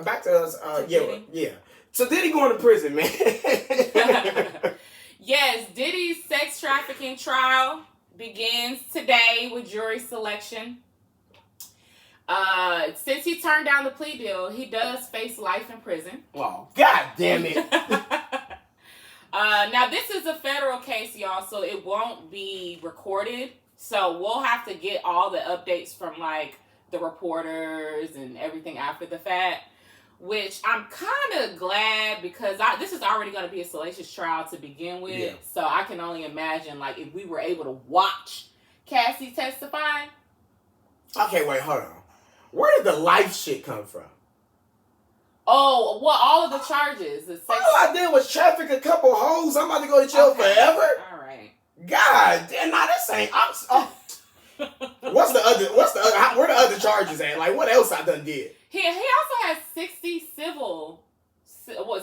back to us. Yeah. So Diddy going to prison, man. Yes, Diddy's sex trafficking trial begins today with jury selection. Since he turned down the plea deal, he does face life in prison. Oh, God damn it. Now, this is a federal case, y'all, so it won't be recorded. So we'll have to get all the updates from, like, the reporters and everything after the fact, which I'm kind of glad because this is already going to be a salacious trial to begin with. Yeah. So I can only imagine, like, if we were able to watch Cassie testify. Okay, wait, hold on. Where did the life shit come from? Oh, well, all of the charges. All I did was traffic a couple hoes. I'm about to go to jail forever. All right. God damn, nah, this ain't. What's the other? Where the other charges at? Like, what else I done did? He also has 60 civil.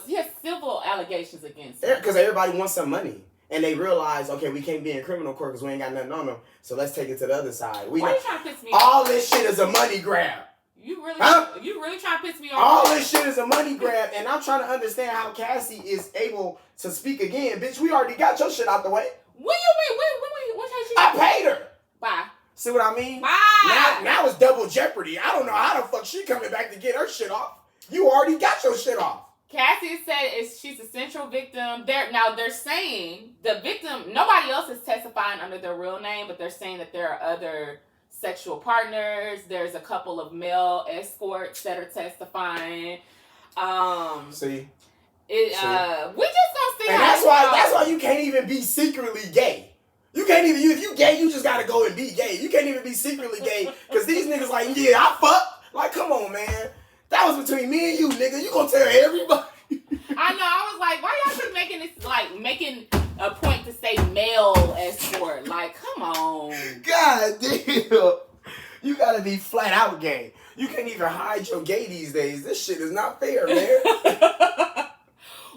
He has civil allegations against him. Because everybody wants some money. And they realize, okay, we can't be in criminal court because we ain't got nothing on them. So let's take it to the other side. Why are you trying to piss me off? All this shit is a money grab. You really trying to piss me off? All this shit is a money grab. And I'm trying to understand how Cassie is able to speak again. Bitch, we already got your shit out the way. What you mean? What has she I paid her. Bye. See what I mean? Bye. Now it's double jeopardy. I don't know how the fuck she coming back to get her shit off. You already got your shit off. Cassie said she's a central victim. They're saying the victim, nobody else is testifying under their real name, but they're saying that there are other sexual partners. There's a couple of male escorts that are testifying. See? We're just gonna see. And that's why you can't even be secretly gay. You can't even, if you gay, you just gotta go and be gay. You can't even be secretly gay, because these niggas like, yeah, I fuck. Like, come on, man. That was between me and you, nigga. You gonna tell everybody. I know. I was like, why y'all keep making this, like, making a point to say male escort? Like, come on. God damn. You gotta be flat out gay. You can't even hide your gay these days. This shit is not fair, man.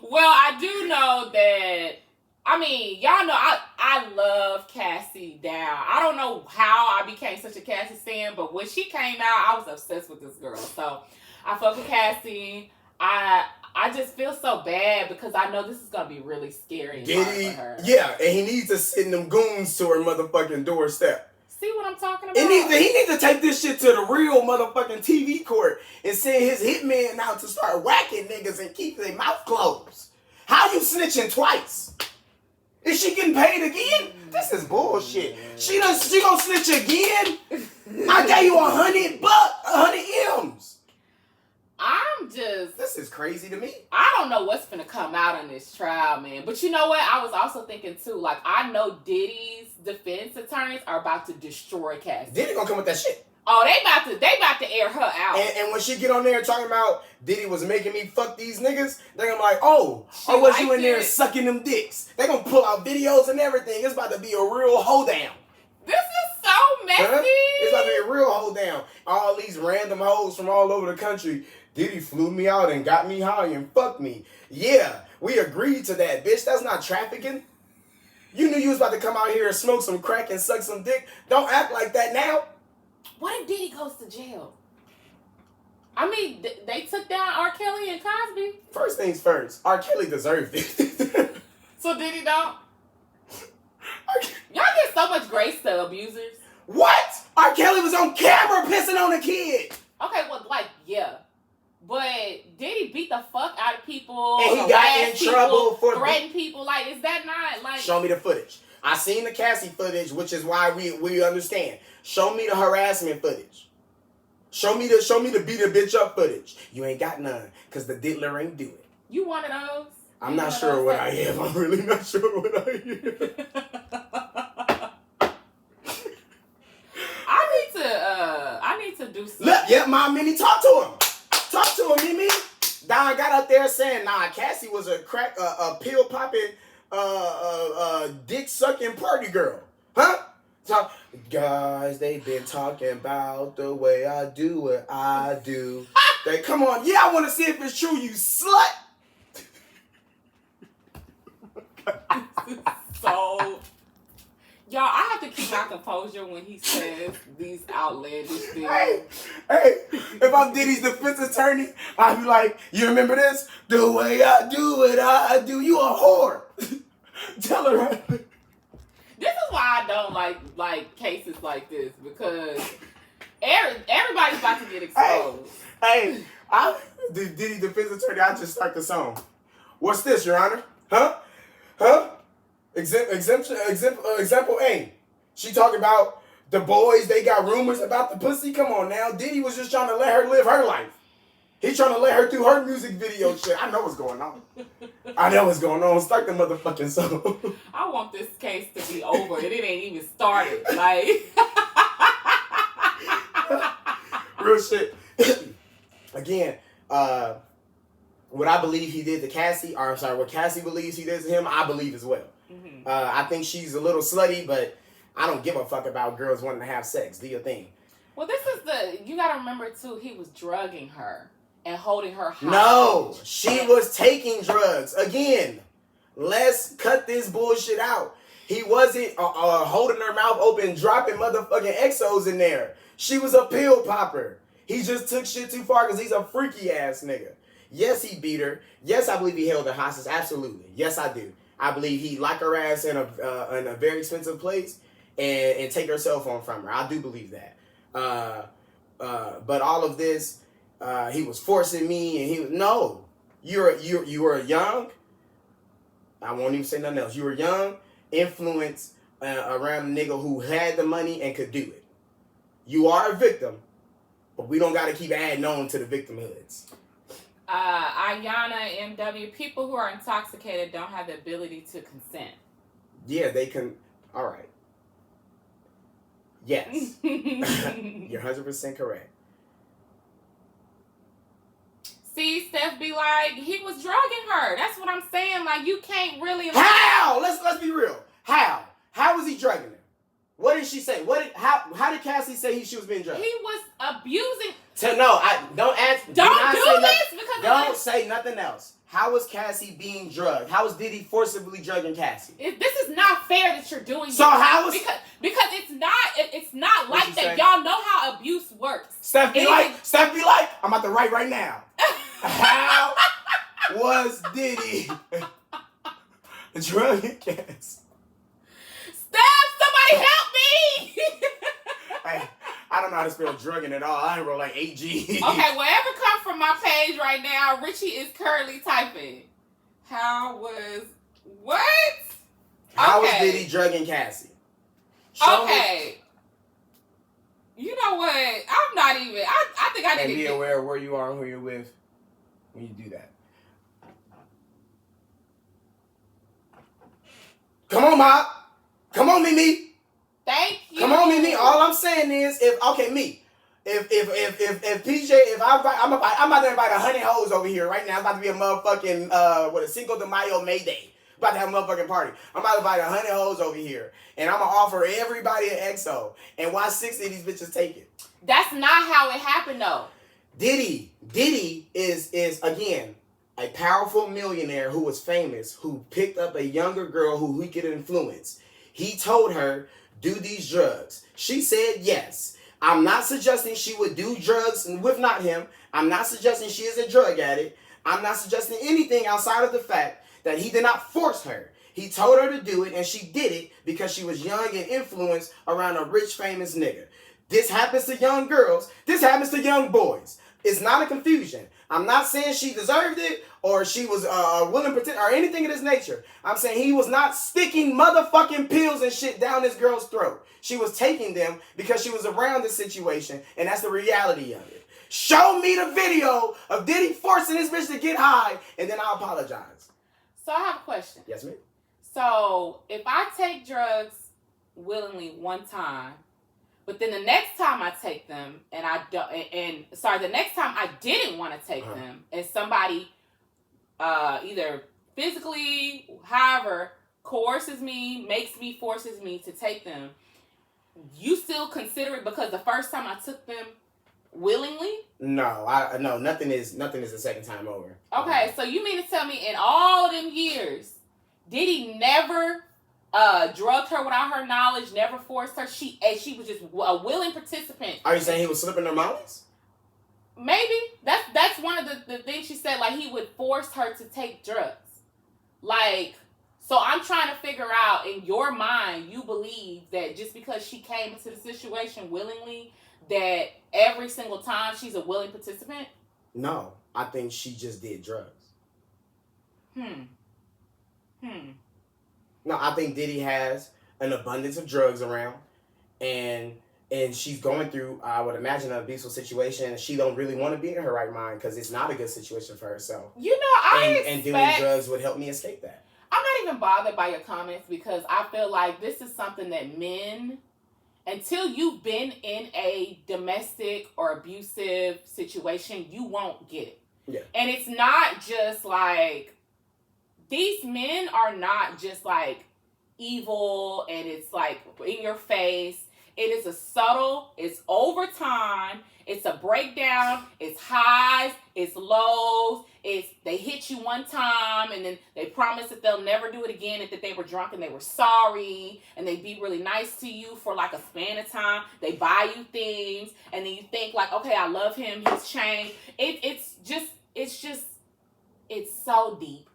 Well, I do know that, I mean, y'all know I love Cassie down. I don't know how I became such a Cassie fan, but when she came out, I was obsessed with this girl. So I fuck with Cassie. I just feel so bad because I know this is gonna be really scary and hard for her. Yeah, and he needs to send them goons to her motherfucking doorstep. See what I'm talking about? He needs to take this shit to the real motherfucking TV court and send his hitman out to start whacking niggas and keep their mouth closed. How you snitching twice? Is she getting paid again? This is bullshit. She gonna snitch again? I gave you $100 M's. This is crazy to me. I don't know what's gonna come out in this trial, man. But you know what? I was also thinking too, like, I know Diddy's defense attorneys are about to destroy Cassie. Diddy gonna come with that shit. Oh, they about to air her out. And when she get on there talking about Diddy was making me fuck these niggas, they're gonna be like, or was you in there sucking them dicks? They gonna pull out videos and everything. It's about to be a real hoedown. This is so messy. Huh? It's about to be a real hoedown. All these random hoes from all over the country. Diddy flew me out and got me high and fucked me. Yeah, we agreed to that, bitch. That's not trafficking. You knew you was about to come out here and smoke some crack and suck some dick. Don't act like that now. What if Diddy goes to jail? I mean, they took down R. Kelly and Cosby. First things first, R. Kelly deserved it. So Diddy don't? Y'all get so much grace to abusers. What? R. Kelly was on camera pissing on a kid. Okay, well, like, yeah. But Diddy beat the fuck out of people. And he got in trouble for threatening people. Like, is that not like... Show me the footage. I seen the Cassie footage, which is why we understand. Show me the harassment footage. Show me the beat a bitch up footage. You ain't got none, because the diddler ain't do it. You one of those? I'm not sure what I am. I'm really not sure what I am. I need to do something. Look, yeah, Mom Minnie, talk to him. Talk to him, Mimi. Don got up there saying, nah, Cassie was a pill popping, dick sucking party girl. Huh? So, guys, they been talking about the way I do what I do. They come on, yeah, I want to see if it's true, you slut. So, Y'all, I have to keep my composure when he says these outlandish things. Hey, if I'm Diddy's defense attorney, I'd be like, you remember this? The way I do it, I do. You a whore. Tell her. This is why I don't like cases like this, because everybody's about to get exposed. Hey, the Diddy defense attorney, I just start the song. What's this, Your Honor? Huh? Example A. She talking about the boys, they got rumors about the pussy. Come on now. Diddy was just trying to let her live her life. He trying to let her do her music video shit. I know what's going on. Start the motherfucking song. I want this case to be over and it ain't even started. Like real shit. Again, what I believe he did to Cassie, what Cassie believes he did to him, I believe as well. Mm-hmm. I think she's a little slutty, but I don't give a fuck about girls wanting to have sex. Do your thing. Well, you gotta remember too, he was drugging her and holding her hostage. No, she was taking drugs. Again, let's cut this bullshit out. He wasn't holding her mouth open, dropping motherfucking exos in there. She was a pill popper. He just took shit too far because he's a freaky ass nigga. Yes, he beat her. Yes, I believe he held her hostage. Absolutely. Yes, I do. I believe he locked her ass in a very expensive place and take her cell phone from her. I do believe that. But all of this, he was forcing me, and he was no. You were young. I won't even say nothing else. You were young, influenced around a nigga who had the money and could do it. You are a victim, but we don't got to keep adding on to the victimhoods. Ayana MW, people who are intoxicated don't have the ability to consent. Yeah, they can. All right. Yes. You're 100% correct. See, Steph be like, he was drugging her. That's what I'm saying. Like, you can't really. How? Let's be real. How? How was he drugging her? What did she say? How did Cassie say she was being drugged? He was abusing. Don't ask. Don't do this because don't say nothing else. How was Cassie being drugged? How was Diddy forcibly drugging Cassie? This is not fair that you're doing. So this. how was because it's not like that. Say? Y'all know how abuse works. Steph be like, I'm about to write right now. How was Diddy drugging Cassie? Steph, somebody help me! Hey, I don't know how to spell drugging at all. I ain't wrote like 8 G's. Okay, whatever comes from my page right now, Richie is currently typing. How was Diddy drugging Cassie? Show me. You know what? I'm not even. I think I need to be aware of where you are and who you're with when you do that. Come on, Ma. Come on, Mimi. Thank you. Come on, Mimi. All I'm saying is, if PJ, I'm about to invite 100 hoes over here right now. It's about to be a motherfucking a Cinco de Mayo May Day. About to have a motherfucking party. I'm about to invite 100 hoes over here, and I'm gonna offer everybody an XO and watch 60 of these bitches take it. That's not how it happened, though. Diddy is again a powerful millionaire who was famous, who picked up a younger girl who he could influence. He told her, do these drugs. She said yes. I'm not suggesting she would do drugs with not him. I'm not suggesting she is a drug addict. I'm not suggesting anything outside of the fact that he did not force her. He told her to do it, and she did it because she was young and influenced around a rich, famous nigga. This happens to young girls. This happens to young boys. It's not a confusion. I'm not saying she deserved it or she was willing to pretend or anything of this nature. I'm saying he was not sticking motherfucking pills and shit down this girl's throat. She was taking them because she was around the situation, and that's the reality of it. Show me the video of Diddy forcing this bitch to get high, and then I'll apologize. So I have a question. Yes, ma'am. So if I take drugs willingly one time, but then the next time I take them and the next time I didn't want to take them, and somebody either physically, however, forces me to take them, you still consider it because the first time I took them willingly? No, nothing is the second time over. Okay, so you mean to tell me in all them years, Diddy never drugged her without her knowledge, never forced her. She was just a willing participant. Are you saying he was slipping her mollies? Maybe. That's one of the things she said, like he would force her to take drugs. Like, so I'm trying to figure out, in your mind, you believe that just because she came into the situation willingly, that every single time she's a willing participant? No, I think she just did drugs. No, I think Diddy has an abundance of drugs around, and she's going through, I would imagine, an abusive situation, and she don't really want to be in her right mind because it's not a good situation for herself. You know, and doing drugs would help me escape that. I'm not even bothered by your comments because I feel like this is something that men, until you've been in a domestic or abusive situation, you won't get it. Yeah. And it's not just like, these men are not just like evil and it's like in your face. It is a subtle, it's over time, it's a breakdown, it's highs, it's lows, they hit you one time and then they promise that they'll never do it again, and that they were drunk and they were sorry, and they be really nice to you for like a span of time. They buy you things and then you think like, okay, I love him, he's changed. It's so deep.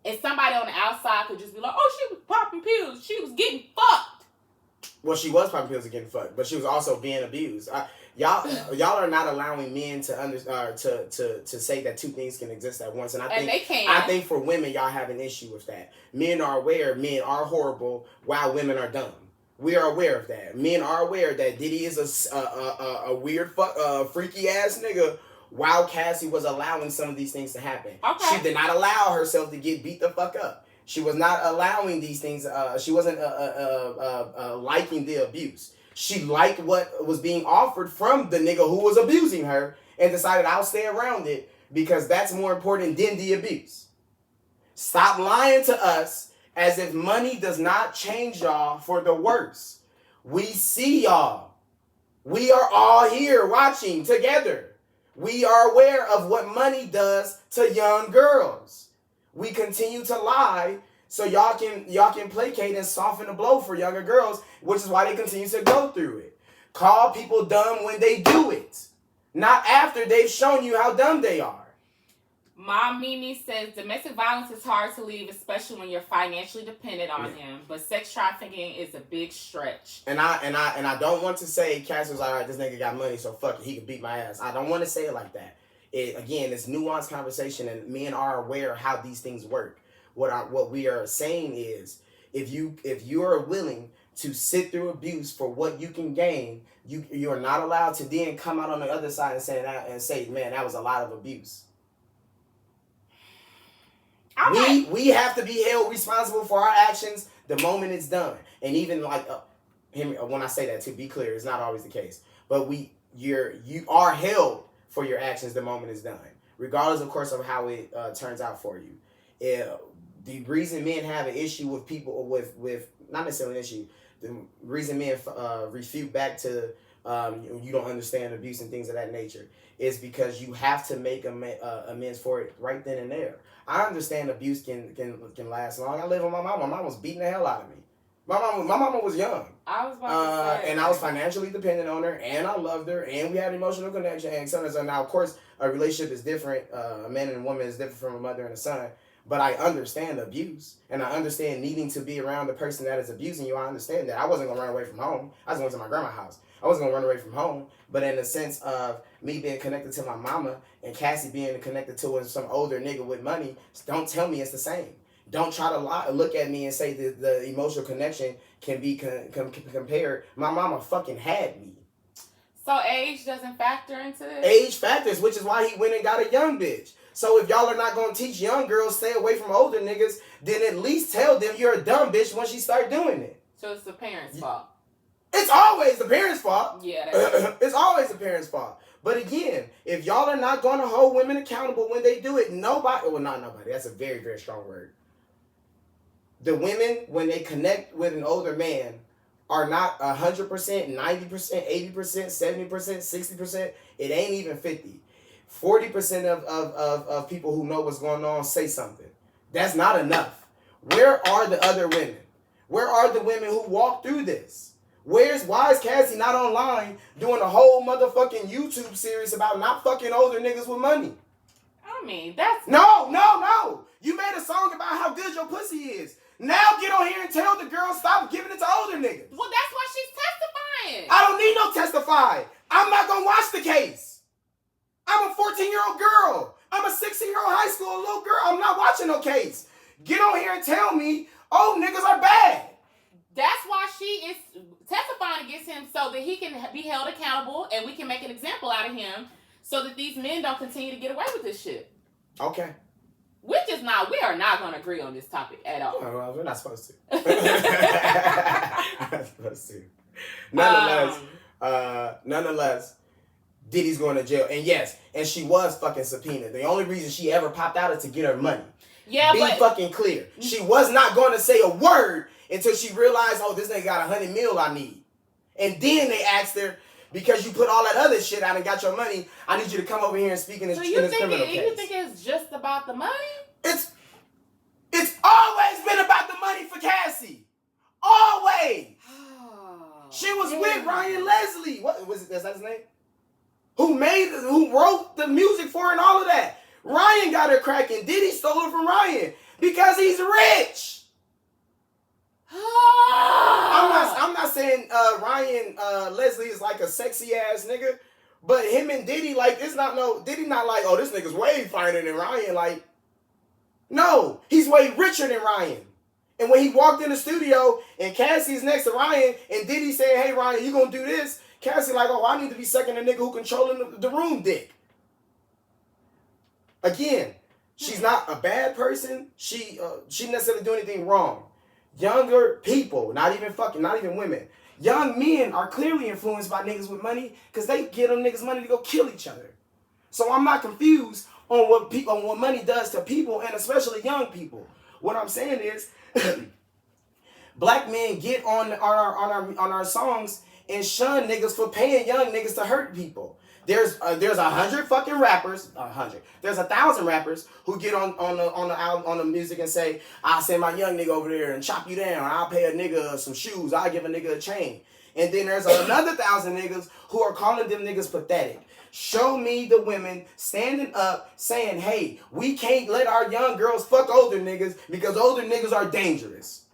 And somebody on the outside could just be like, oh, she was popping pills, she was getting fucked. Well, she was popping pills and getting fucked, but she was also being abused. Y'all are not allowing men to say that two things can exist at once, and they can. I think for women, y'all have an issue with that. Men are aware men are horrible, while women are dumb. We are aware of that. Men are aware that Diddy is a weird freaky ass nigga, while Cassie was allowing some of these things to happen. Okay. She did not allow herself to get beat the fuck up. She was not allowing these things. She wasn't liking the abuse. She liked what was being offered from the nigga who was abusing her, and decided I'll stay around it because that's more important than the abuse. Stop lying to us as if money does not change y'all for the worse. We see y'all. We are all here watching together. We are aware of what money does to young girls. We continue to lie so y'all can placate and soften the blow for younger girls, which is why they continue to go through it. Call people dumb when they do it, not after they've shown you how dumb they are. Mom Mimi says domestic violence is hard to leave, especially when you're financially dependent on him. But sex trafficking is a big stretch. And I don't want to say Cass was like, all right, this nigga got money, so fuck it, he can beat my ass. I don't want to say it like that. It's nuanced conversation, and men are aware of how these things work. What we are saying is, if you are willing to sit through abuse for what you can gain, you are not allowed to then come out on the other side and say, man, that was a lot of abuse. We have to be held responsible for our actions the moment it's done. And even like when I say that, to be clear, it's not always the case. But you are held for your actions the moment it's done, regardless, of course, of how it turns out for you. The reason men have an issue with people with not necessarily an issue, the reason men refute back to you don't understand abuse and things of that nature is because you have to make amends for it right then and there. I understand abuse can last long. I live with my mom. My mom was beating the hell out of me. My mama was young. I was about to say. And I was financially dependent on her, and I loved her, and we had emotional connection, and so on. So now, of course, a relationship is different. A man and a woman is different from a mother and a son. But I understand abuse, and I understand needing to be around the person that is abusing you. I understand that. I wasn't going to run away from home. I was going to my grandma's house. I wasn't going to run away from home. But in the sense of me being connected to my mama and Cassie being connected to some older nigga with money, don't tell me it's the same. Don't try to look at me and say that the emotional connection can be compared. My mama fucking had me. So age doesn't factor into this? Age factors, which is why he went and got a young bitch. So if y'all are not going to teach young girls stay away from older niggas, then at least tell them you're a dumb bitch once you start doing it. So it's the parents' fault. It's always the parents' fault. Yeah, it's always the parents' fault. But again, if y'all are not going to hold women accountable when they do it, not nobody. That's a very, very strong word. The women, when they connect with an older man, are not 100%, 90%, 80%, 70%, 60%. It ain't even 50. 40% of people who know what's going on say something. That's not enough. Where are the other women? Where are the women who walk through this? Why is Cassie not online doing a whole motherfucking YouTube series about not fucking older niggas with money? I mean, that's... No. You made a song about how good your pussy is. Now get on here and tell the girl stop giving it to older niggas. Well, that's why she's testifying. I don't need no testify. I'm not going to watch the case. I'm a 14-year-old girl. I'm a 16-year-old high school little girl. I'm not watching no case. Get on here and tell me, oh, niggas are bad. That's why she is testifying against him so that he can be held accountable and we can make an example out of him so that these men don't continue to get away with this shit. Okay. We are not going to agree on this topic at all. Well, we're not supposed to. We're not supposed to. Nonetheless, Diddy's going to jail. And yes, and she was fucking subpoenaed. The only reason she ever popped out is to get her money. Yeah, Be fucking clear. She was not going to say a word until she realized, oh, this nigga got $100 million I need. And then they asked her, because you put all that other shit out and got your money, I need you to come over here and speak in this criminal case. You think it's just about the money? It's always been about the money for Cassie. Always. She was with Ryan Leslie. What was it? That's his name? Who wrote the music for her and all of that. Ryan got her cracking. Diddy stole it from Ryan because he's rich. I'm not saying Ryan Leslie is like a sexy ass nigga, but him and Diddy Diddy not like, oh, this nigga's way finer than Ryan. Like, no, he's way richer than Ryan. And when he walked in the studio and Cassie's next to Ryan and Diddy saying, hey Ryan, you gonna do this? Cassie like, oh, I need to be sucking a nigga who controlling the room dick. Again, she's not a bad person. She didn't necessarily do anything wrong. Younger people, not even women. Young men are clearly influenced by niggas with money because they give them niggas money to go kill each other. So I'm not confused on what money does to people, and especially young people. What I'm saying is, black men get on our songs and shun niggas for paying young niggas to hurt people. There's 100 fucking rappers, 100. There's 1,000 rappers who get on the music and say, I'll send my young nigga over there and chop you down. I'll pay a nigga some shoes. I'll give a nigga a chain. And then there's another 1,000 niggas who are calling them niggas pathetic. Show me the women standing up saying, hey, we can't let our young girls fuck older niggas because older niggas are dangerous.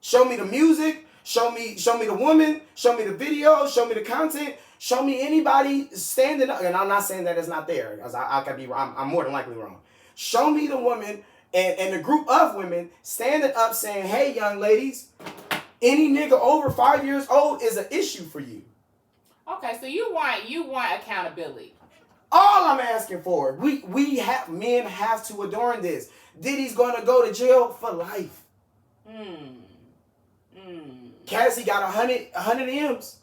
Show me the music. Show me the woman. Show me the video. Show me the content. Show me anybody standing up, and I'm not saying that it's not there, because I could be wrong. I'm more than likely wrong. Show me the woman and the group of women standing up saying, hey, young ladies, any nigga over 5 years old is an issue for you. Okay, so you want accountability. All I'm asking for, men have to adorn this. Diddy's gonna go to jail for life. Cassie got 100 M's.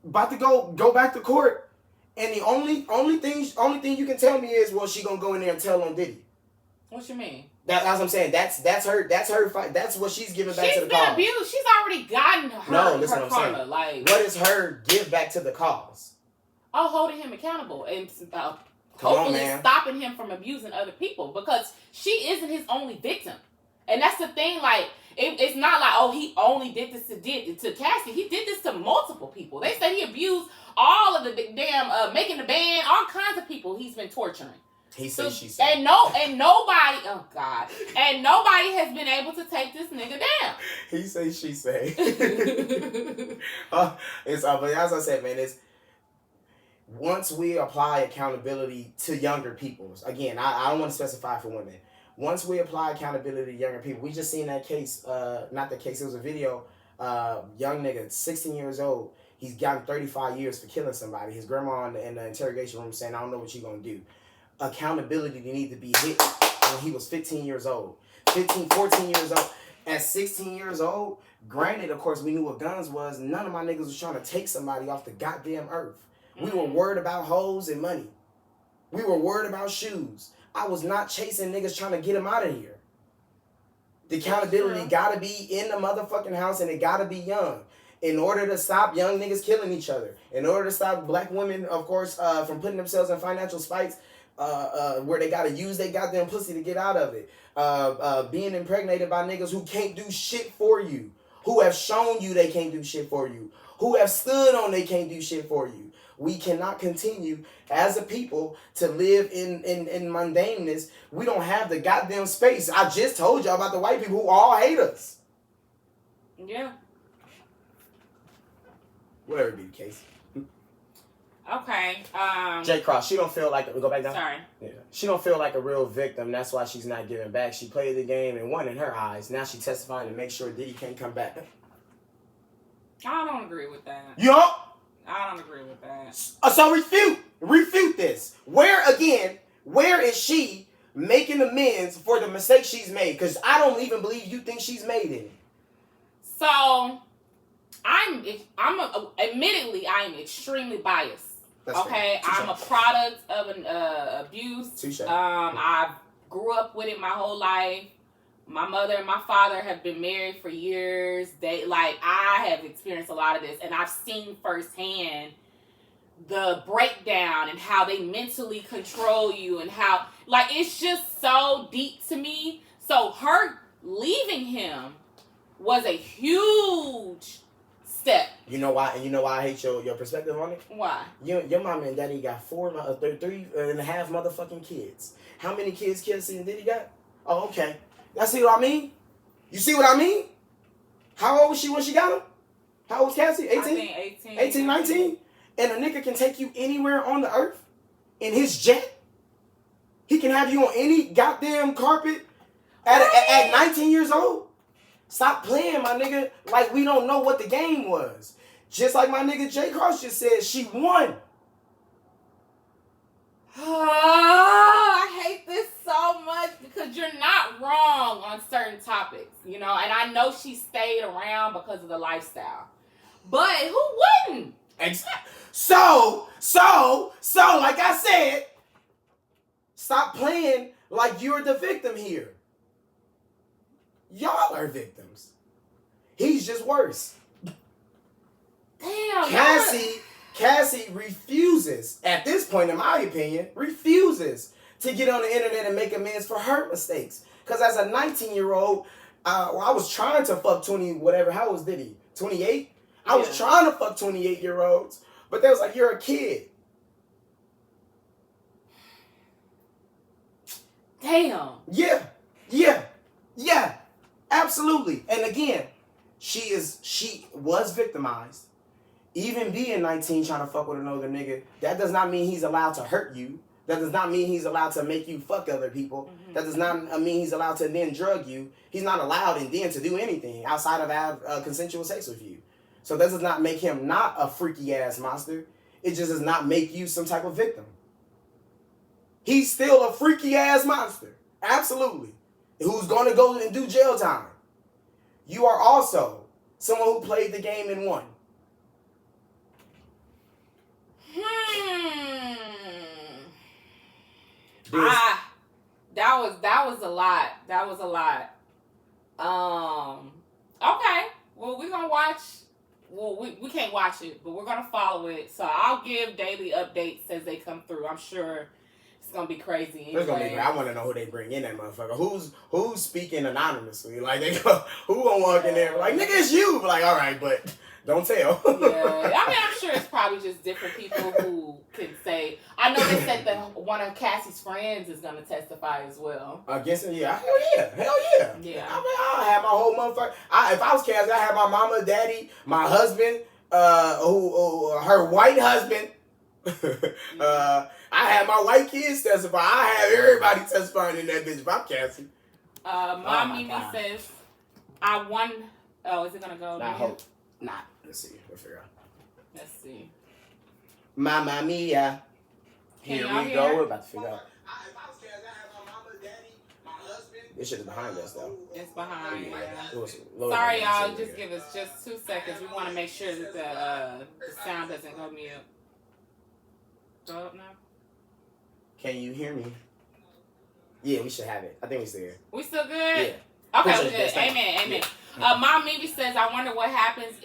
About to go back to court, and the only thing you can tell me is, well, she gonna go in there and tell on Diddy. What you mean? That's what I'm saying. That's her fight. That's what she's giving back to the cause. She's been abused. She's already gotten her karma. Like, what is her give back to the cause? Oh, holding him accountable and hopefully stopping him from abusing other people, because she isn't his only victim, and that's the thing. Like, it's not like, oh, he only did this to Cassie. He did this to multiple people. They said he abused all of the damn making the band, all kinds of people he's been torturing. He said, she said. And nobody, oh God, and nobody has been able to take this nigga down. He say, she say. But as I said, man, it's once we apply accountability to younger people. Again, I don't want to specify for women. Once we apply accountability to younger people, we just seen that case, not the case, it was a video, young nigga, 16 years old, he's gotten 35 years for killing somebody. His grandma in the interrogation room saying, I don't know what you gonna do. Accountability need to be hit when he was 15 years old. 14 years old. At 16 years old, granted, of course, we knew what guns was. None of my niggas was trying to take somebody off the goddamn earth. We were worried about hoes and money. We were worried about shoes. I was not chasing niggas trying to get him out of here. The accountability gotta be in the motherfucking house, and it gotta be young. In order to stop young niggas killing each other. In order to stop black women, of course, from putting themselves in financial spikes, where they gotta use their goddamn pussy to get out of it. Being impregnated by niggas who can't do shit for you, who have shown you they can't do shit for you, who have stood on they can't do shit for you. We cannot continue as a people to live in mundaneness. We don't have the goddamn space. I just told y'all about the white people who all hate us. Yeah. Whatever be the case. Okay. J. Cross, she don't feel like go back down. Sorry. Yeah. She don't feel like a real victim. That's why she's not giving back. She played the game and won in her eyes. Now she's testifying to make sure Diddy can't come back. I don't agree with that. You know? I don't agree with that. So refute this. Where is she making amends for the mistake she's made? Because I don't even believe you think she's made it. So, admittedly, I am extremely biased. That's okay, I'm a product of an abuse. I grew up with it my whole life. My mother and my father have been married for years. I have experienced a lot of this, and I've seen firsthand the breakdown and how they mentally control you, and how it's just so deep to me. So her leaving him was a huge step. You know why? And you know why I hate your perspective on it? Why? Your mama and daddy got 3.5 motherfucking kids. How many kids Kelsey and Diddy got? Oh, okay. Y'all see what I mean? You see what I mean? How old was she when she got him? How old was Cassie? 18? I think 18. 18, 19? And a nigga can take you anywhere on the earth in his jet? He can have you on any goddamn carpet at 19 years old? Stop playing, my nigga, like we don't know what the game was. Just like my nigga J. Cross just said, she won. I hate this so much because you're not wrong on certain topics, and I know she stayed around because of the lifestyle. But who wouldn't? Exactly. So, like I said, stop playing like you're the victim here. Y'all are victims. He's just worse. Damn. Cassie refuses, at this point in my opinion, to get on the internet and make amends for her mistakes. Because as a 19-year-old, I was trying to fuck 20, whatever, how old was Diddy? 28? I was trying to fuck 28-year-olds, but they was like, you're a kid. Damn. Yeah. Absolutely. And again, she was victimized. Even being 19 trying to fuck with another nigga, that does not mean he's allowed to hurt you. That does not mean he's allowed to make you fuck other people. Mm-hmm. That does not mean he's allowed to then drug you. He's not allowed and then to do anything outside of have consensual sex with you. So that does not make him not a freaky ass monster. It just does not make you some type of victim. He's still a freaky ass monster. Absolutely. Who's going to go and do jail time. You are also someone who played the game and won. That was a lot. Okay. Well, we're gonna watch. Well, we can't watch it, but we're gonna follow it. So I'll give daily updates as they come through. I'm sure it's gonna be crazy. Anyway. I want to know who they bring in that motherfucker. Who's speaking anonymously? Like they go, who gonna walk in there like, nigga, it's you? Like, all right, but don't tell. Yeah, I mean, I'm sure it's probably just different people who can say. I know they said that one of Cassie's friends is gonna testify as well. Against him, yeah, hell yeah. Yeah. I mean, I'll have my whole motherfucker. If I was Cassie, I'd have my mama, daddy, my husband, her white husband. I have my white kids testify. I have everybody testifying in that bitch if I'm Cassie. Mom Mimi says, I won. Oh, is it gonna go? I hope not. Let's see. We'll figure out. Let's see. Mamma mia. Here we go. We're about to figure out. If I was Cassie, I have my mama, daddy, my husband. This shit is behind us, though. It's behind, yeah. Sorry, y'all. Just give us just 2 seconds. We want to make sure that the sound doesn't go mute. Go up now. Can you hear me? Yeah, we should have it. I think we still here. We still good? Yeah. Okay, we good. Amen. Mom maybe says, I wonder what happens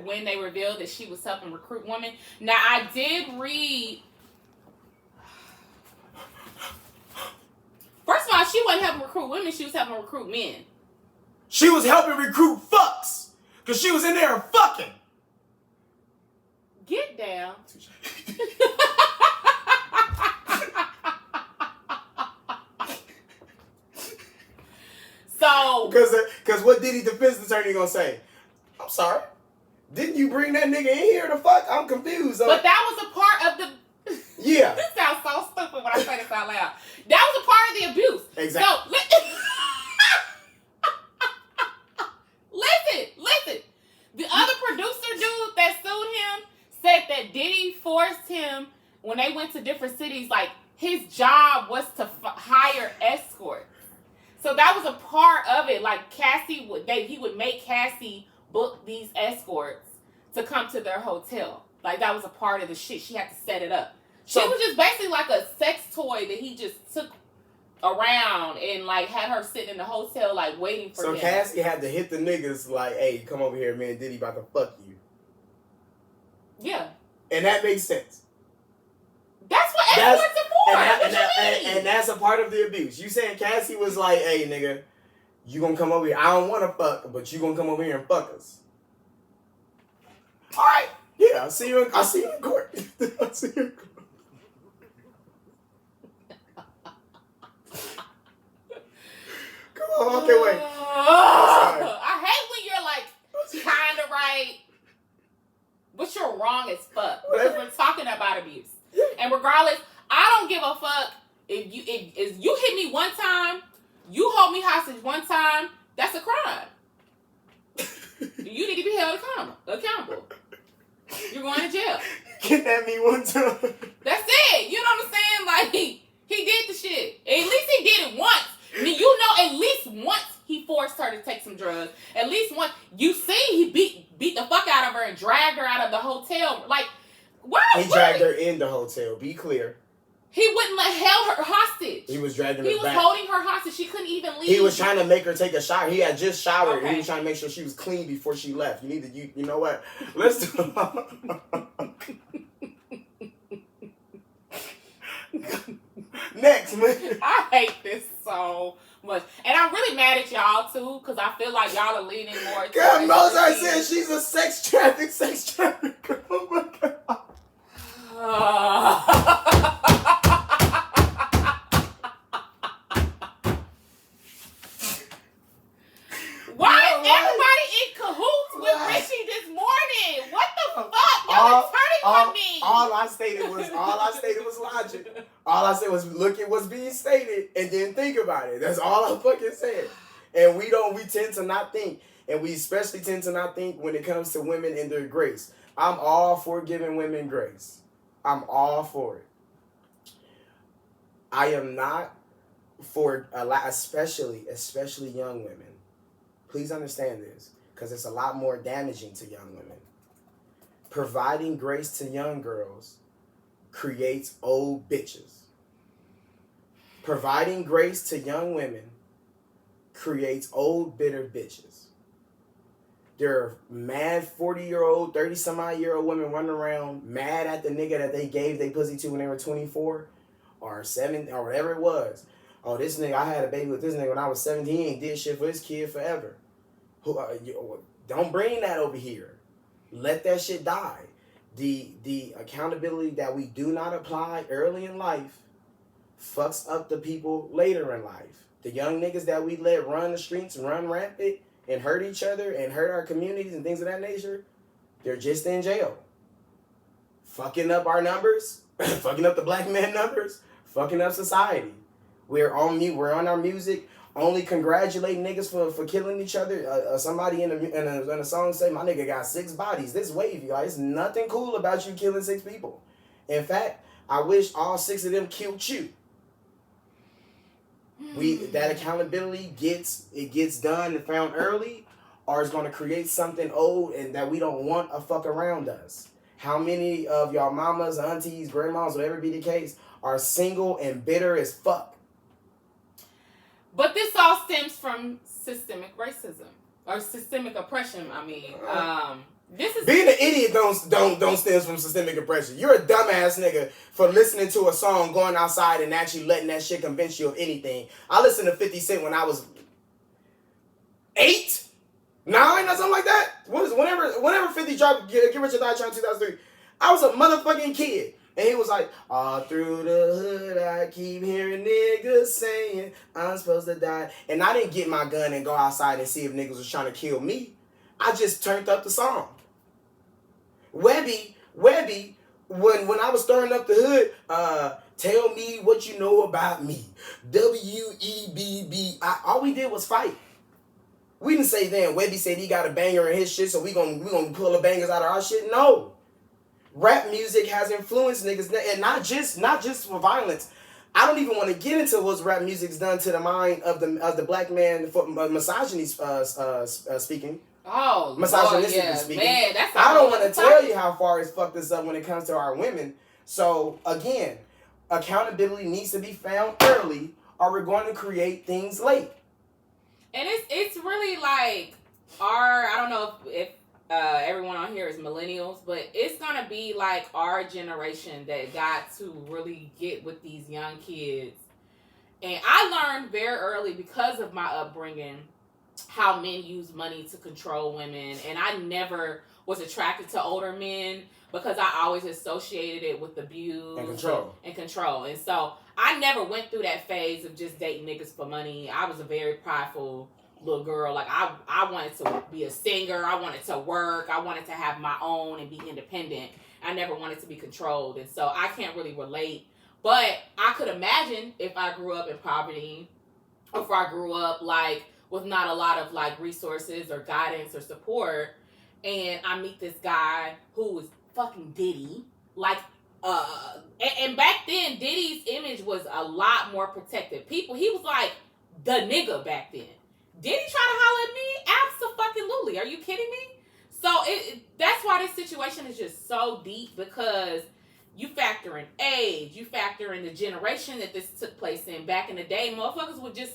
when they reveal that she was helping recruit women. Now, I did read... wasn't helping recruit women. She was helping recruit men. She was helping recruit fucks. Because she was in there fucking. Get down. So. Because what Diddy defense attorney gonna say? I'm sorry. Didn't you bring that nigga in here to fuck? I'm confused. But that was a part of the... Yeah. This sounds so stupid when I say this out loud. That was a part of the abuse. Exactly. So, listen. The other producer dude that sued him said that Diddy forced him, when they went to different cities, like, his job was to hire escorts. So that was a part of it. Like, he would make Cassie book these escorts to come to their hotel. Like, that was a part of the shit. She had to set it up. She was just basically like a sex toy that he just took around and, like, had her sitting in the hotel, like, waiting for him. So Cassie had to hit the niggas like, hey, come over here, man. Diddy about to fuck you. Yeah. And that makes sense. That's what escorts are for. And that's a part of the abuse. You saying Cassie was like, hey, nigga, you gonna come over here. I don't want to fuck, but you gonna come over here and fuck us. All right. Yeah, I'll see you in court. I'll see you in court. Come on, okay, wait. I hate when you're like kind of right, but you're wrong as fuck. Because we're talking about abuse. And regardless, I don't give a fuck if you hit me one time, you hold me hostage one time, that's a crime. You need to be held accountable. You're going to jail. Kidnapped me one time. That's it. You know what I'm saying? Like, he did the shit. At least he did it once. I mean, at least once he forced her to take some drugs. At least once. You see he beat the fuck out of her and dragged her out of the hotel. Like, why? He dragged her in the hotel. Be clear. He wouldn't held her hostage. He was dragging her back. He was holding her hostage. She couldn't even leave. He was trying to make her take a shower. He had just showered. Okay. He was trying to make sure she was clean before she left. You know what? Let's do Next, man. I hate this so much. And I'm really mad at y'all, too, because I feel like y'all are leaning more. God, Mozart said she's a sex trafficker. Oh, my God. Why is everybody in cahoots with Richie this morning? What the fuck? Y'all are turning on me. All I stated was logic. All I said was look at what's being stated and then think about it. That's all I fucking said. And we tend to not think. And we especially tend to not think when it comes to women and their grace. I'm all for giving women grace. I'm all for it. I am not for a lot, especially young women. Please understand this, because it's a lot more damaging to young women. Providing grace to young girls creates old bitches. Providing grace to young women creates old, bitter bitches. There are mad 40-year-old, 30-some-odd-year-old women running around mad at the nigga that they gave they pussy to when they were 24 or 7 or whatever it was. Oh, this nigga, I had a baby with this nigga when I was 17. He ain't did shit for his kid forever. Don't bring that over here. Let that shit die. The accountability that we do not apply early in life fucks up the people later in life. The young niggas that we let run the streets, run rampant, and hurt each other and hurt our communities and things of that nature, they're just in jail. Fucking up our numbers, fucking up the black man numbers, fucking up society. We're on mute. We're on our music, only congratulating niggas for killing each other. Somebody in a song say, my nigga got 6 bodies. This wave, you guys. Nothing cool about you killing 6 people. In fact, I wish all 6 of them killed you. That accountability gets done and found early, or it's going to create something old and that we don't want a fuck around us. How many of y'all mamas, aunties, grandmas, whatever be the case, are single and bitter as fuck? But this all stems from systemic racism or systemic oppression. I mean, Being an idiot don't stems from systemic oppression. You're a dumbass nigga for listening to a song, going outside, and actually letting that shit convince you of anything. I listened to 50 Cent when I was 8, 9, or something like that. Whenever 50 dropped Get Rich or Die Trying 2003, I was a motherfucking kid. And he was like, all through the hood, I keep hearing niggas saying I'm supposed to die. And I didn't get my gun and go outside and see if niggas was trying to kill me. I just turned up the song. Webby, when I was stirring up the hood, tell me what you know about me. WEBB. All we did was fight. We didn't say then Webby said he got a banger in his shit, so we gonna pull the bangers out of our shit. No. Rap music has influenced niggas, and not just for violence. I don't even want to get into what rap music's done to the mind of the black man for misogyny speaking. Oh, misogynistically yeah. speaking. Man, that's I don't want to tell you how far it's fucked us up when it comes to our women. So again, accountability needs to be found early, or we're going to create things late. And it's really like I don't know if everyone on here is millennials, but it's gonna be like our generation that got to really get with these young kids. And I learned very early because of my upbringing how men use money to control women, and I never was attracted to older men because I always associated it with abuse and control. And so I never went through that phase of just dating niggas for money. I was a very prideful little girl. Like I wanted to be a singer. I wanted to work. I wanted to have my own and be independent. I never wanted to be controlled. And so I can't really relate. But I could imagine if I grew up in poverty, or if I grew up like with not a lot of like resources or guidance or support, and I meet this guy who was fucking Diddy. Like and back then Diddy's image was a lot more protected. He was like the nigga back then. Did he try to holler at me? Abso-fucking-lutely. Are you kidding me? So that's why this situation is just so deep, because you factor in age, you factor in the generation that this took place in. Back in the day, motherfuckers would just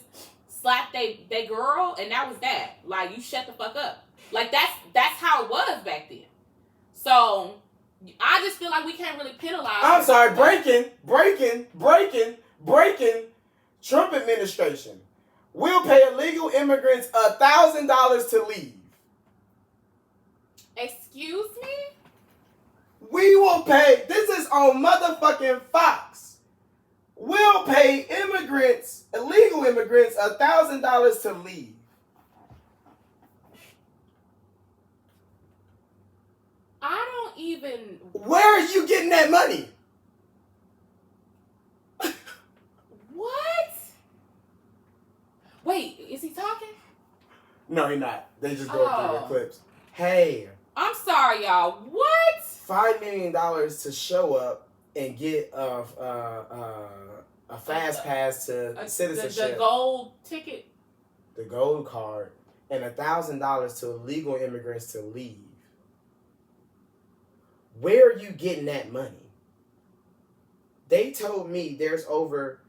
slap they girl, and that was that. Like, you shut the fuck up. Like, that's how it was back then. So I just feel like we can't really penalize. I'm sorry, breaking. Trump administration will pay illegal immigrants $1,000 to leave. Excuse me? We will pay, this is on motherfucking Fox. We'll pay illegal immigrants $1,000 to leave. I don't even... Where are you getting that money? What? Wait, is he talking? No, he's not. They just go through the clips. Hey. I'm sorry, y'all. What? $5 million to show up and get a fast pass to citizenship. The gold ticket. The gold card. And $1,000 to illegal immigrants to leave. Where are you getting that money? They told me there's over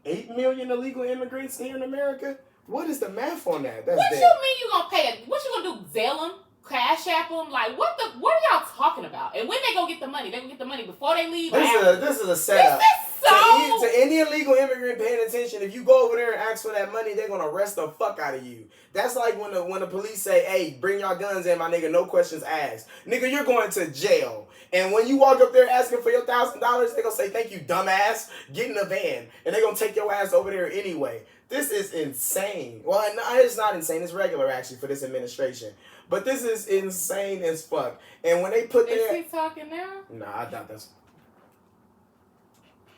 8 million illegal immigrants here in America. What is the math on that? That's what you mean you gonna pay it? What you gonna do? Zelle them? Cash app them? Like, what are y'all talking about? And when they gonna get the money? They gonna get the money before they leave? This is a setup. This is so... To any illegal immigrant paying attention, if you go over there and ask for that money, they're gonna arrest the fuck out of you. That's like when the police say, hey, bring your guns in, my nigga, no questions asked. Nigga, you're going to jail. And when you walk up there asking for your $1,000, they're gonna say, thank you, dumbass. Get in the van. And they're gonna take your ass over there anyway. This is insane. Well, no, it's not insane. It's regular, actually, for this administration. But this is insane as fuck. And when they put their... Is he talking now? Nah, I doubt that's...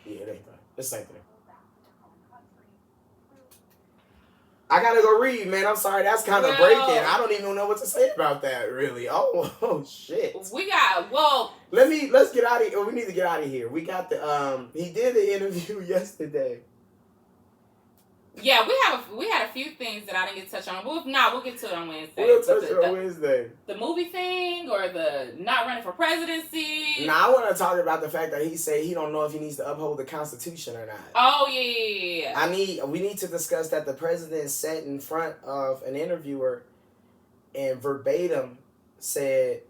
Yeah, it ain't that. It's the same thing. I gotta go read, man. I'm sorry. That's kind of breaking. I don't even know what to say about that, really. Oh shit. Let's get out of here. We need to get out of here. We got the... He did the interview yesterday. Yeah, we had a few things that I didn't get to touch on. We'll get to it on Wednesday. We'll touch it on Wednesday. The movie thing or the not running for presidency. Nah, I want to talk about the fact that he said he don't know if he needs to uphold the Constitution or not. Oh yeah. We need to discuss that the president sat in front of an interviewer and verbatim said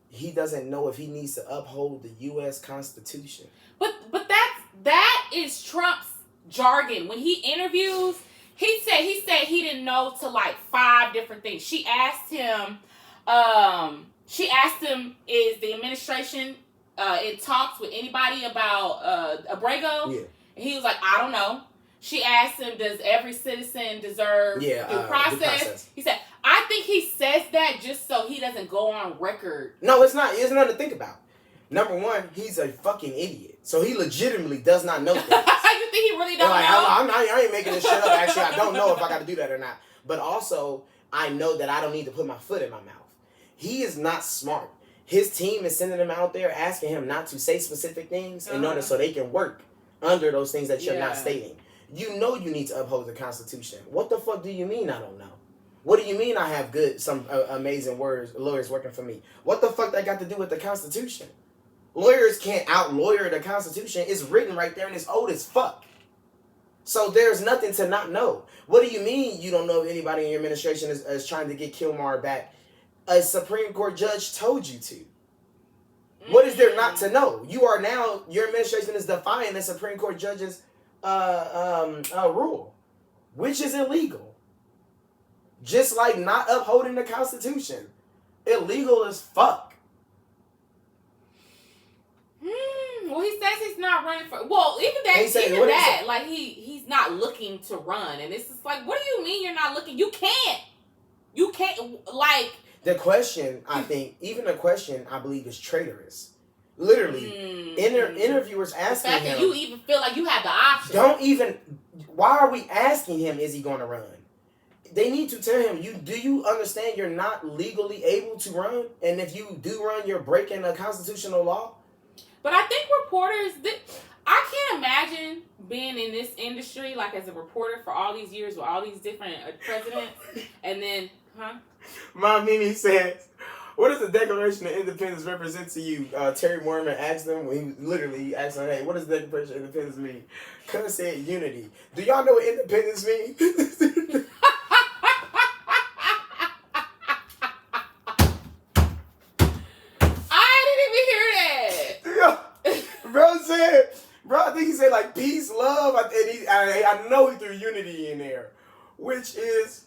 he doesn't know if he needs to uphold the U.S. Constitution. But that is Trump's jargon. When he interviews, he said he didn't know to like 5 different things. She asked him, is the administration in talks with anybody about Abrego? Yeah. And he was like, I don't know. She asked him, does every citizen deserve due process? He said, I think he says that just so he doesn't go on record. No, it's not. It's nothing to think about. Number one, he's a fucking idiot. So he legitimately does not know things. You think he really don't know? I ain't making this shit up. Actually, I don't know if I got to do that or not. But also, I know that I don't need to put my foot in my mouth. He is not smart. His team is sending him out there asking him not to say specific things in order so they can work under those things that you're not stating. You know you need to uphold the Constitution. What the fuck do you mean I don't know? What do you mean I have some amazing lawyers working for me? What the fuck that got to do with the Constitution? Lawyers can't out-lawyer the Constitution. It's written right there and it's old as fuck. So there's nothing to not know. What do you mean you don't know if anybody in your administration is trying to get Kilmar back? A Supreme Court judge told you to. What is there not to know? Your administration is defying the Supreme Court judge's rule, which is illegal. Just like not upholding the Constitution. Illegal as fuck. Well, he says he's not running for. Well, like he's not looking to run, and it's just like, what do you mean you're not looking? You can't. Like the question. I believe is traitorous. Literally, interviewers asking him. The fact that you even feel like you have the option. Why are we asking him? Is he going to run? They need to tell him. Do you understand you're not legally able to run, and if you do run, you're breaking a constitutional law. But I think reporters, I can't imagine being in this industry, like as a reporter for all these years with all these different presidents, and then, My Mimi says, what does the Declaration of Independence represent to you? Terry Mormon asked him, he asked him, hey, what does the Declaration of Independence mean? Cuz said unity. Do y'all know what independence means? Bro, I think he said like peace, love, and I know he threw unity in there, which is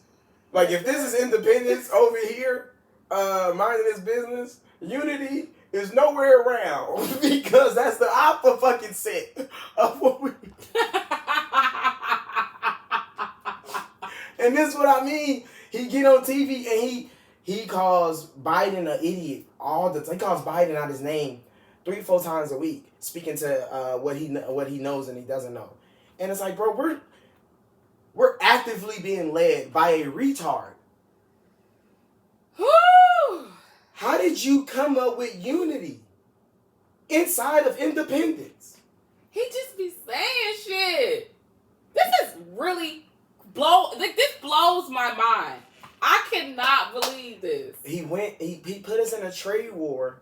like if this is independence over here, minding his business, unity is nowhere around because that's the opposite of what we. And this is what I mean. He get on TV and he calls Biden an idiot all the time. He calls Biden out his name 3-4 times a week, speaking to what he knows and he doesn't know. And it's like, bro, we're actively being led by a retard. Whew. How did you come up with unity inside of independence? He just be saying shit. This is really this blows my mind. I cannot believe this. He put us in a trade war.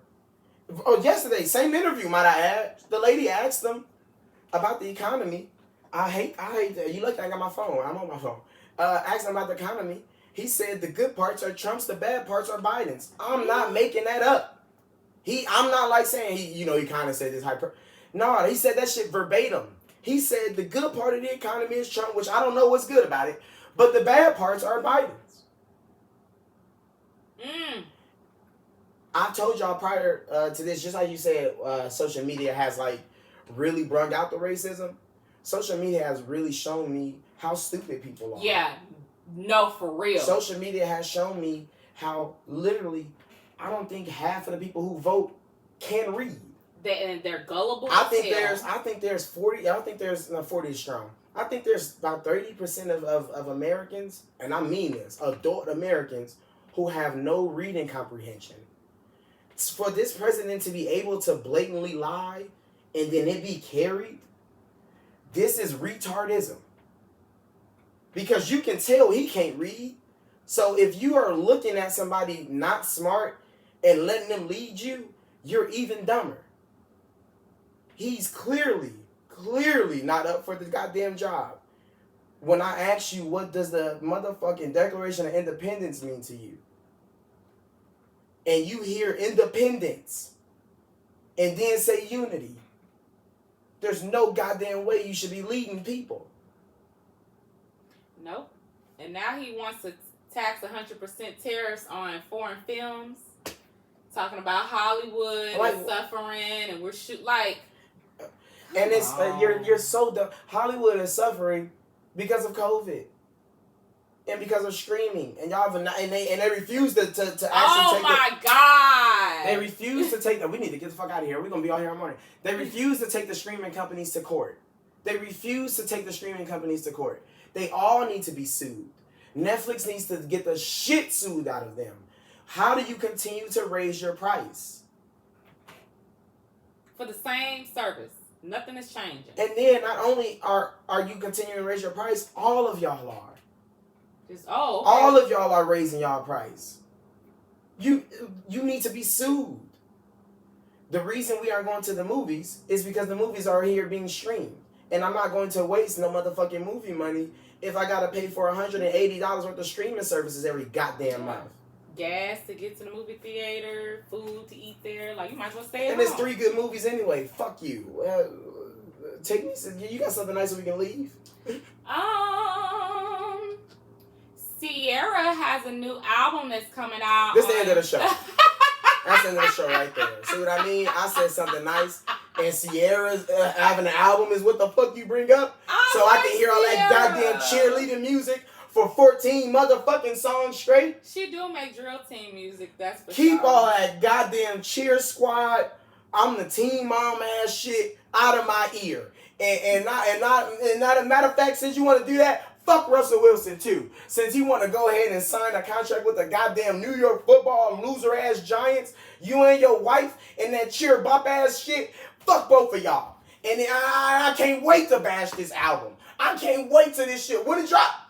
Oh, yesterday, same interview, might I add. The lady asked him about the economy. I hate that. You look, I got my phone. I'm on my phone. Asked him about the economy. He said the good parts are Trump's, the bad parts are Biden's. I'm not making that up. I'm not like saying he kind of said this hyper. No, he said that shit verbatim. He said the good part of the economy is Trump, which I don't know what's good about it, but the bad parts are Biden's. I told y'all prior to this, just like you said, social media has like really brung out the racism. Social media has really shown me how stupid people are. Yeah, no, for real. Social media has shown me how literally, I don't think half of the people who vote can read. They're gullible. I think there's 40. I don't think there's 40 strong. I think there's about 30% of Americans, and I mean this, adult Americans who have no reading comprehension. For this president to be able to blatantly lie and then it be carried, this is retardism. Because you can tell he can't read. So if you are looking at somebody not smart and letting them lead you, you're even dumber. He's clearly not up for the goddamn job. When I ask you, what does the motherfucking Declaration of Independence mean to you? and you hear independence and then say unity, there's no goddamn way you should be leading people. Nope. And now he wants to tax 100% tariffs on foreign films, talking about Hollywood and suffering, and we're and it's you're so dumb. Hollywood is suffering because of COVID and because of streaming, and y'all have they refuse to actually take. Oh my God! They refuse to take. We need to get the fuck out of here. We're gonna be all here all morning. They refuse to take the streaming companies to court. They refuse to take the streaming companies to court. They all need to be sued. Netflix needs to get the shit sued out of them. How do you continue to raise your price? For the same service. Nothing is changing. And then not only are you continuing to raise your price, all of y'all are. Okay. All of y'all are raising y'all price. You need to be sued. The reason we are going to the movies is because the movies are here being streamed. And I'm not going to waste no motherfucking movie money if I gotta pay for $180 worth of streaming services every goddamn month. Gas to get to the movie theater, food to eat there. Like, you might as well stay at home. And there's 3 good movies anyway. Fuck you. Take me. You got something nice so we can leave? Sierra has a new album that's coming out. This is the end of the show. That's the end of the show right there. See what I mean? I said something nice, and Sierra's having an album is what the fuck you bring up? So I can hear all that goddamn cheerleading music for 14 motherfucking songs straight. She do make drill team music, that's for Keep sure. all that goddamn cheer squad, I'm the team mom ass shit out of my ear. And not a matter of fact, since you want to do that, fuck Russell Wilson too. Since he want to go ahead and sign a contract with the goddamn New York Football loser ass Giants, you and your wife and that cheer bop ass shit, fuck both of y'all. And I can't wait to bash this album. I can't wait till this shit. When it drop?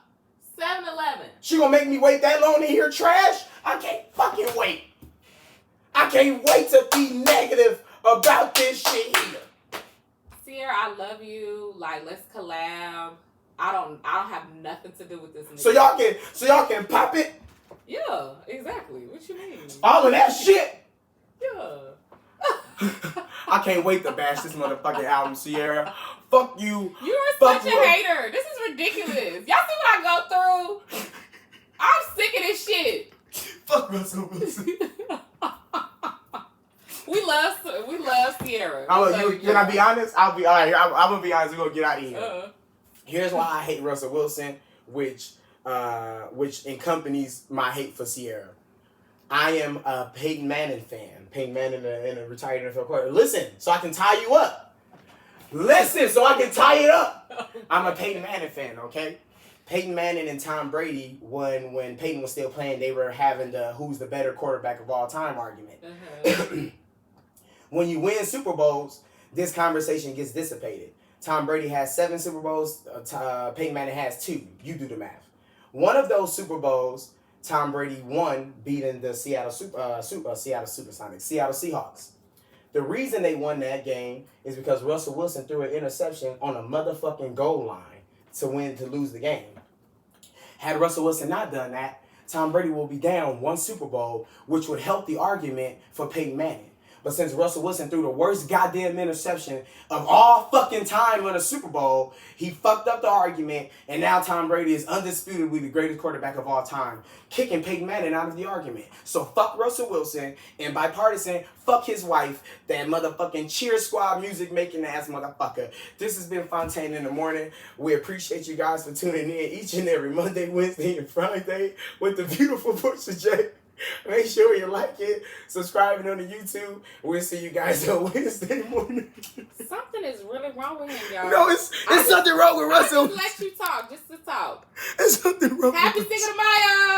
7-11. She gonna make me wait that long to hear trash? I can't fucking wait. I can't wait to be negative about this shit here. Sierra, I love you. Like, let's collab. I don't have nothing to do with this. So y'all can pop it? Yeah, exactly. What you mean? All of that shit? Yeah. I can't wait to bash this motherfucking album, Sierra. Fuck you. You are such a hater. This is ridiculous. Y'all see what I go through? I'm sick of this shit. Fuck Russell Wilson. We love Sierra. Can I be honest? I'll be all right. I'm gonna be honest. We're gonna get out of here. Here's why I hate Russell Wilson, which accompanies my hate for Sierra. I am a Peyton Manning fan. Peyton Manning in a retired NFL quarterback. Listen, so I can tie you up. Listen, so I can tie it up. I'm a Peyton Manning fan, okay? Peyton Manning and Tom Brady, when Peyton was still playing, they were having the who's the better quarterback of all time argument. When you win Super Bowls, this conversation gets dissipated. Tom Brady has 7 Super Bowls. Peyton Manning has 2. You do the math. One of those Super Bowls, Tom Brady won, beating the Seattle Seahawks. The reason they won that game is because Russell Wilson threw an interception on a motherfucking goal line to lose the game. Had Russell Wilson not done that, Tom Brady will be down 1 Super Bowl, which would help the argument for Peyton Manning. But since Russell Wilson threw the worst goddamn interception of all fucking time in a Super Bowl, he fucked up the argument, and now Tom Brady is undisputably the greatest quarterback of all time, kicking Peyton Manning out of the argument. So fuck Russell Wilson, and bipartisan, fuck his wife, that motherfucking cheer squad music making ass motherfucker. This has been Fontane in the Morning. We appreciate you guys for tuning in each and every Monday, Wednesday, and Friday with the beautiful Pusha J. Make sure you like it, subscribing on the YouTube. We'll see you guys on Wednesday morning. Something is really wrong with him, y'all. No, it's something wrong with Russell. Just let you talk, just to talk. There's something wrong Happy with Cinco de Mayo!